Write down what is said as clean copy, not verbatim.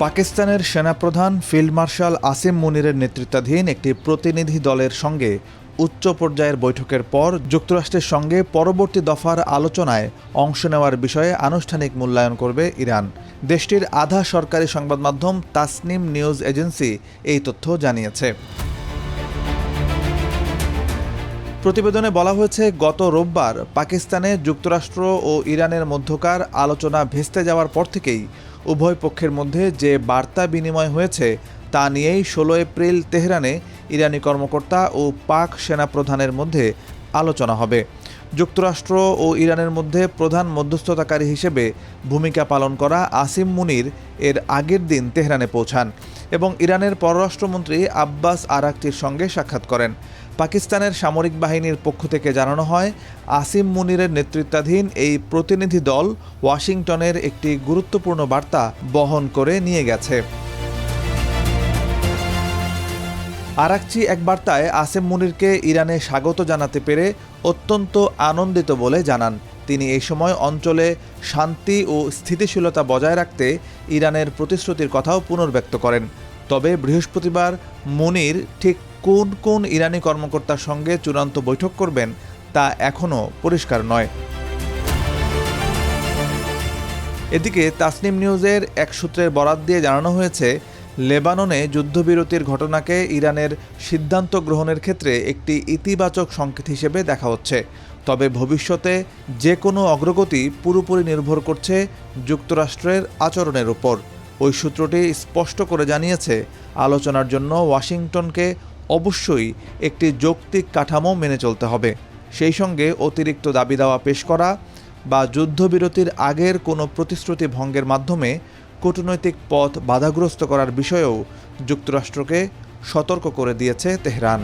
পাকিস্তানের সেনাপ্রধান field marshal Asim মুনিরের নেতৃত্বাধীন একটি প্রতিনিধি দলের সঙ্গে উচ্চ পর্যায়ের বৈঠকের পর যুক্তরাষ্ট্রের সঙ্গে পরবর্তী দফার আলোচনায় অংশ নেওয়ার বিষয়ে আনুষ্ঠানিক মূল্যায়ন করবে ইরান। দেশটির আধা সরকারি সংবাদ মাধ্যম তাসনিম নিউজ এজেন্সি এই তথ্য জানিয়েছে। প্রতিবেদনে বলা হয়েছে, গত রোববার পাকিস্তানে যুক্তরাষ্ট্র ও ইরানের মধ্যকার আলোচনা ভেস্তে যাওয়ার পর থেকেই উভয় পক্ষের মধ্যে যে বার্তা বিনিময় হয়েছে তা নিয়েই ১৬ এপ্রিল তেহরানে ইরানি কর্মকর্তা ও পাক সেনাপ্রধানের মধ্যে আলোচনা হবে। যুক্তরাষ্ট্র ও ইরানের মধ্যে প্রধান মধ্যস্থতাকারী হিসেবে ভূমিকা পালন করা আসিম মুনির এর আগের দিন তেহরানে পৌঁছান এবং ইরানের পররাষ্ট্রমন্ত্রী আব্বাস আরাকচির সঙ্গে সাক্ষাৎ করেন। পাকিস্তানের সামরিক বাহিনীর পক্ষ থেকে জানানো হয়, আসিম মুনিরের নেতৃত্বাধীন এই প্রতিনিধি দল ওয়াশিংটনের একটি গুরুত্বপূর্ণ বার্তা বহন করে নিয়ে গেছে। আরাকচি এক বার্তায় আসিম মুনিরকে ইরানে স্বাগত জানাতে পেরে অত্যন্ত আনন্দিত বলে জানান। তিনি এই সময় অঞ্চলে শান্তি ও স্থিতিশীলতা বজায় রাখতে ইরানের প্রতিশ্রুতির কথাও পুনর্ব্যক্ত করেন। তবে বৃহস্পতিবার মুনির ঠিক কোন কোন ইরানি কর্মকর্তার সঙ্গে চূড়ান্ত বৈঠক করবেন তা এখনও পরিষ্কার নয়। এদিকে তাসনিম নিউজের এক সূত্রের বরাত দিয়ে জানানো হয়েছে, লেবাননে যুদ্ধবিরতির ঘটনাকে ইরানের সিদ্ধান্ত গ্রহণের ক্ষেত্রে একটি ইতিবাচক সংকেত হিসেবে দেখা হচ্ছে। তবে ভবিষ্যতে যে কোনো অগ্রগতি পুরোপুরি নির্ভর করছে যুক্তরাষ্ট্রের আচরণের উপর। ওই সূত্রটি স্পষ্ট করে জানিয়েছে, আলোচনার জন্য ওয়াশিংটনকে অবশ্যই একটি যৌক্তিক কাঠামো মেনে চলতে হবে। সেই সঙ্গে অতিরিক্ত দাবি দাওয়া পেশ করা বা যুদ্ধবিরতির আগের কোনো প্রতিশ্রুতি ভঙ্গের মাধ্যমে কূটনৈতিক পথ বাধাগ্রস্ত করার বিষয়েও যুক্তরাষ্ট্রকে সতর্ক করে দিয়েছে তেহরান।